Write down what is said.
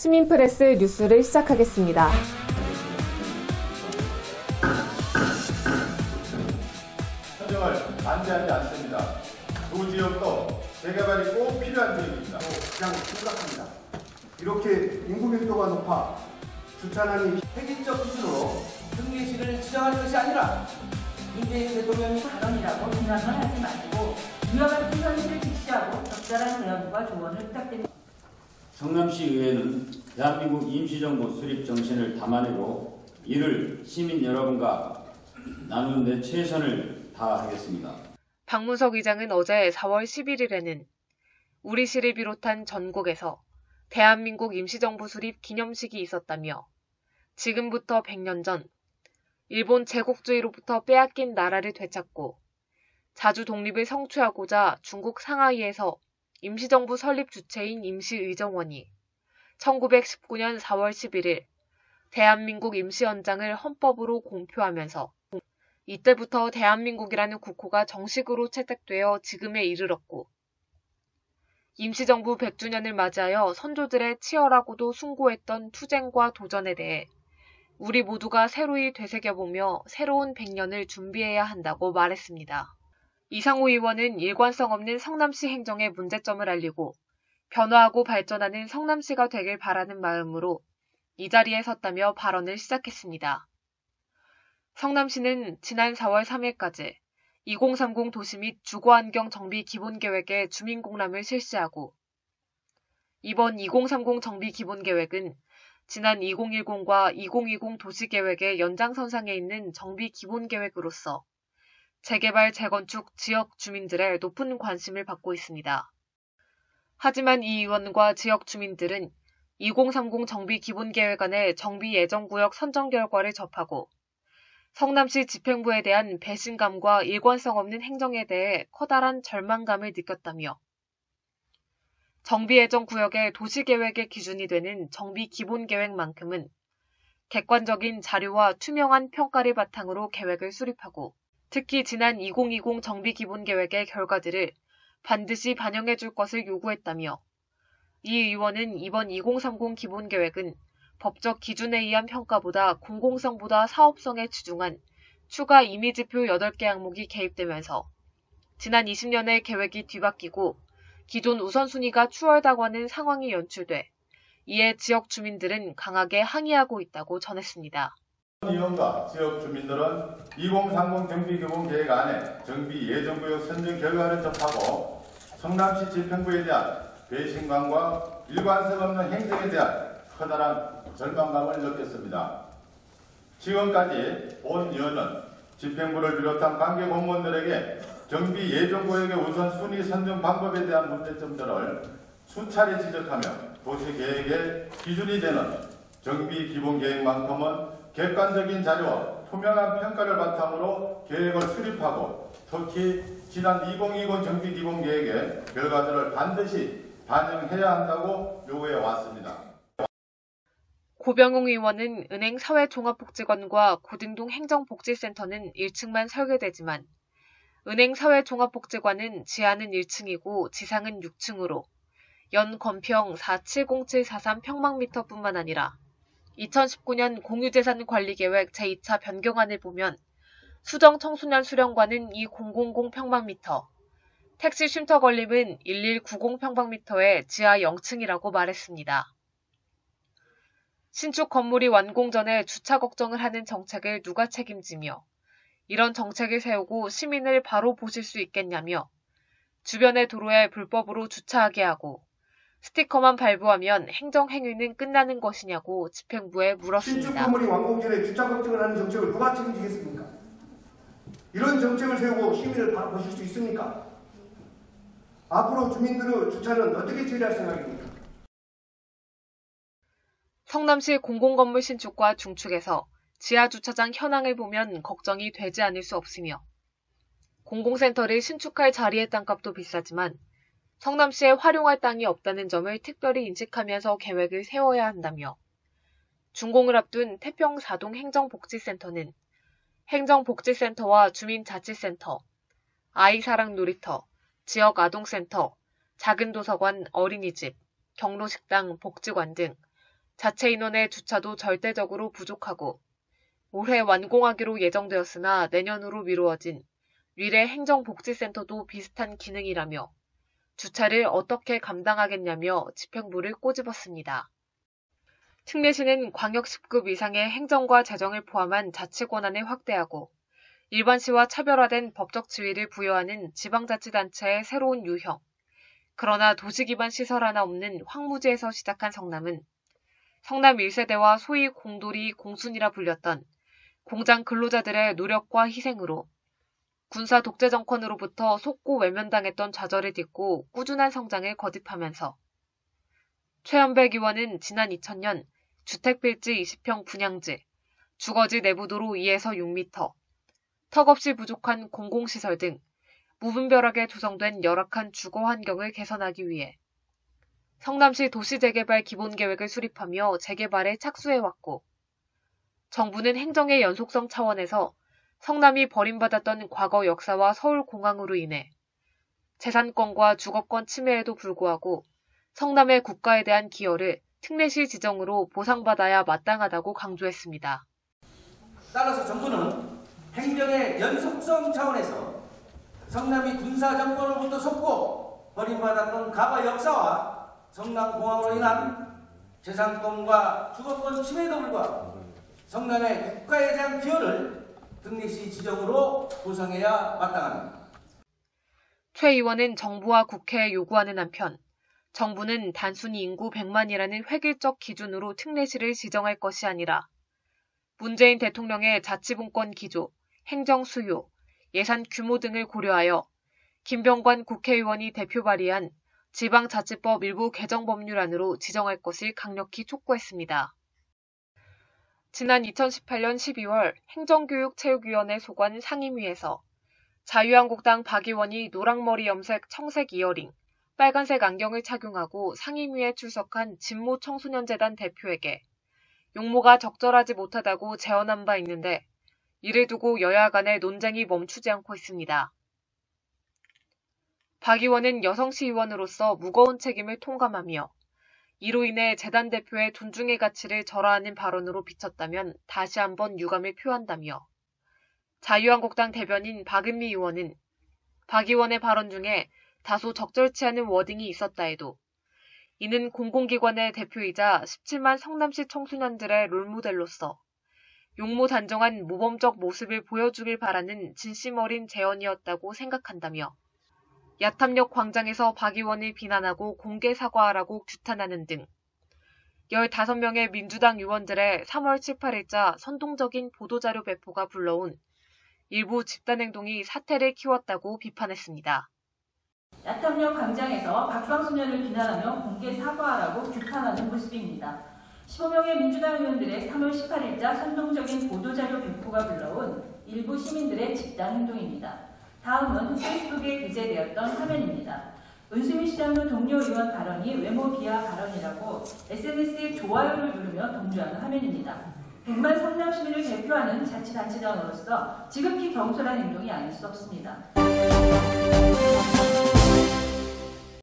시민프레스 뉴스를 시작하겠습니다. 선정을 반대하지 않습니다. 두 지역도 재개발이 꼭 필요한 지역입니다. 그냥 심각합니다. 이렇게 인구 밀도가 높아 주차난이 획일적 기준으로 승리식을 지정하는 것이 아니라 문재인 대통령이 발언이라고 비난을 하지 마시고 위험한 현실을 직시하고 적절한 대응과 조언을 부탁드립니다. 성남시의회는 대한민국 임시정부 수립 정신을 담아내고 이를 시민 여러분과 나누는 데 최선을 다하겠습니다. 박문석 의장은 어제 4월 11일에는 우리 시를 비롯한 전국에서 대한민국 임시정부 수립 기념식이 있었다며 지금부터 100년 전 일본 제국주의로부터 빼앗긴 나라를 되찾고 자주 독립을 성취하고자 중국 상하이에서 임시정부 설립 주체인 임시의정원이 1919년 4월 11일 대한민국 임시헌장을 헌법으로 공표하면서 이때부터 대한민국이라는 국호가 정식으로 채택되어 지금에 이르렀고 임시정부 100주년을 맞이하여 선조들의 치열하고도 숭고했던 투쟁과 도전에 대해 우리 모두가 새로이 되새겨보며 새로운 100년을 준비해야 한다고 말했습니다. 이상호 의원은 일관성 없는 성남시 행정의 문제점을 알리고 변화하고 발전하는 성남시가 되길 바라는 마음으로 이 자리에 섰다며 발언을 시작했습니다. 성남시는 지난 4월 3일까지 2030 도시 및 주거환경 정비 기본계획의 주민공람을 실시하고 이번 2030 정비 기본계획은 지난 2010과 2020 도시계획의 연장선상에 있는 정비 기본계획으로서 재개발, 재건축 지역 주민들의 높은 관심을 받고 있습니다. 하지만 이 의원과 지역 주민들은 2030 정비 기본계획안의 정비 예정구역 선정 결과를 접하고 성남시 집행부에 대한 배신감과 일관성 없는 행정에 대해 커다란 절망감을 느꼈다며 정비예정구역의 도시계획의 기준이 되는 정비기본계획만큼은 객관적인 자료와 투명한 평가를 바탕으로 계획을 수립하고 특히 지난 2020 정비기본계획의 결과들을 반드시 반영해 줄 것을 요구했다며 이 의원은 이번 2030 기본계획은 법적 기준에 의한 평가보다 공공성보다 사업성에 치중한 추가 임의지표 8개 항목이 개입되면서 지난 20년의 계획이 뒤바뀌고 기존 우선순위가 추월당하는 상황이 연출돼 이에 지역 주민들은 강하게 항의하고 있다고 전했습니다. 의원과 지역 주민들은 2030 정비기본계획안의 정비 예정구역 선정 결과를 접하고 성남시 집행부에 대한 배신감과 일관성 없는 행정에 대한 커다란 절망감을 느꼈습니다. 지금까지 본 의원은 집행부를 비롯한 관계 공무원들에게 정비 예정구역의 우선순위 선정 방법에 대한 문제점들을 수차례 지적하며 도시계획의 기준이 되는 정비기본계획만큼은 객관적인 자료와 투명한 평가를 바탕으로 계획을 수립하고 특히 지난 2020 정비기본계획의 결과들을 반드시 반영해야 한다고 요구해 왔습니다. 고병웅 의원은 은행 사회종합복지관과 고등동 행정복지센터는 1층만 설계되지만 은행 사회종합복지관은 지하는 1층이고 지상은 6층으로 연 건평 470.743 평방미터뿐만 아니라 2019년 공유재산관리계획 제2차 변경안을 보면 수정 청소년 수령관은 2000 평방미터, 택시 쉼터 건립은 1190 평방미터의 지하 0층이라고 말했습니다. 신축 건물이 완공 전에 주차 걱정을 하는 정책을 누가 책임지며 이런 정책을 세우고 시민을 바로 보실 수 있겠냐며 주변의 도로에 불법으로 주차하게 하고 스티커만 발부하면 행정행위는 끝나는 것이냐고 집행부에 물었습니다. 신축 건물이 완공 전에 주차 걱정을 하는 정책을 누가 책임지겠습니까? 이런 정책을 세우고 시민을 바로 보실 수 있습니까? 앞으로 주민들의 주차는 어떻게 처리할 생각입니까? 성남시 공공건물 신축과 중축에서 지하주차장 현황을 보면 걱정이 되지 않을 수 없으며 공공센터를 신축할 자리의 땅값도 비싸지만 성남시에 활용할 땅이 없다는 점을 특별히 인식하면서 계획을 세워야 한다며 준공을 앞둔 태평 4동 행정복지센터는 행정복지센터와 주민자치센터, 아이사랑 놀이터, 지역아동센터, 작은 도서관, 어린이집, 경로식당, 복지관 등 자체 인원의 주차도 절대적으로 부족하고 올해 완공하기로 예정되었으나 내년으로 미루어진 위례 행정복지센터도 비슷한 기능이라며 주차를 어떻게 감당하겠냐며 집행부를 꼬집었습니다. 특례시는 광역 10급 이상의 행정과 재정을 포함한 자치 권한을 확대하고 일반시와 차별화된 법적 지위를 부여하는 지방자치단체의 새로운 유형. 그러나 도시 기반 시설 하나 없는 황무지에서 시작한 성남은 성남 1세대와 소위 공돌이 공순이라 불렸던 공장 근로자들의 노력과 희생으로 군사 독재 정권으로부터 속고 외면당했던 좌절을 딛고 꾸준한 성장을 거듭하면서 최현백 의원은 지난 2000년 주택필지 20평 분양지, 주거지 내부도로 2에서 6m, 턱없이 부족한 공공시설 등 무분별하게 조성된 열악한 주거 환경을 개선하기 위해 성남시 도시재개발 기본계획을 수립하며 재개발에 착수해왔고 정부는 행정의 연속성 차원에서 성남이 버림받았던 과거 역사와 서울공항으로 인해 재산권과 주거권 침해에도 불구하고 성남의 국가에 대한 기여를 특례시 지정으로 보상받아야 마땅하다고 강조했습니다. 따라서 정부는 행정의 연속성 차원에서 성남이 군사정권으로부터 속고 버림받았던 과거 역사와 성남공항으로 인한 재산권과 주거권 침해에도 불구하고 성남의 국가에 대한 기여를 특례시 지정으로 보상해야 마땅합니다. 최 의원은 정부와 국회에 요구하는 한편 정부는 단순히 인구 100만이라는 획일적 기준으로 특례시를 지정할 것이 아니라 문재인 대통령의 자치분권 기조, 행정 수요, 예산 규모 등을 고려하여 김병관 국회의원이 대표 발의한 지방자치법 일부 개정 법률안으로 지정할 것을 강력히 촉구했습니다. 지난 2018년 12월 행정교육체육위원회 소관 상임위에서 자유한국당 박 의원이 노랑머리 염색 청색 이어링, 빨간색 안경을 착용하고 상임위에 출석한 진모 청소년재단 대표에게 용모가 적절하지 못하다고 제언한 바 있는데 이를 두고 여야 간의 논쟁이 멈추지 않고 있습니다. 박 의원은 여성시의원으로서 무거운 책임을 통감하며 이로 인해 재단 대표의 존중의 가치를 절하하는 발언으로 비쳤다면 다시 한번 유감을 표한다며 자유한국당 대변인 박은미 의원은 박 의원의 발언 중에 다소 적절치 않은 워딩이 있었다 해도 이는 공공기관의 대표이자 17만 성남시 청소년들의 롤모델로서 용모 단정한 모범적 모습을 보여주길 바라는 진심 어린 제언이었다고 생각한다며 야탐역 광장에서 박 의원을 비난하고 공개 사과하라고 규탄하는 등 15명의 민주당 의원들의 3월 7, 8일자 선동적인 보도자료 배포가 불러온 일부 집단행동이 사태를 키웠다고 비판했습니다. 야탐역 광장에서 박광소년을 비난하며 공개 사과하라고 규탄하는 모습입니다. 15명의 민주당 의원들의 3월 18일자 선동적인 보도자료 배포가 불러온 일부 시민들의 집단행동입니다. 다음은 페이스북에 게재되었던 화면입니다. 은수미 시장도 동료 의원 발언이 외모 비하 발언이라고 SNS에 좋아요를 누르며 동조하는 화면입니다. 100만 성남 시민을 대표하는 자치단체장으로서 지극히 경솔한 행동이 아닐 수 없습니다.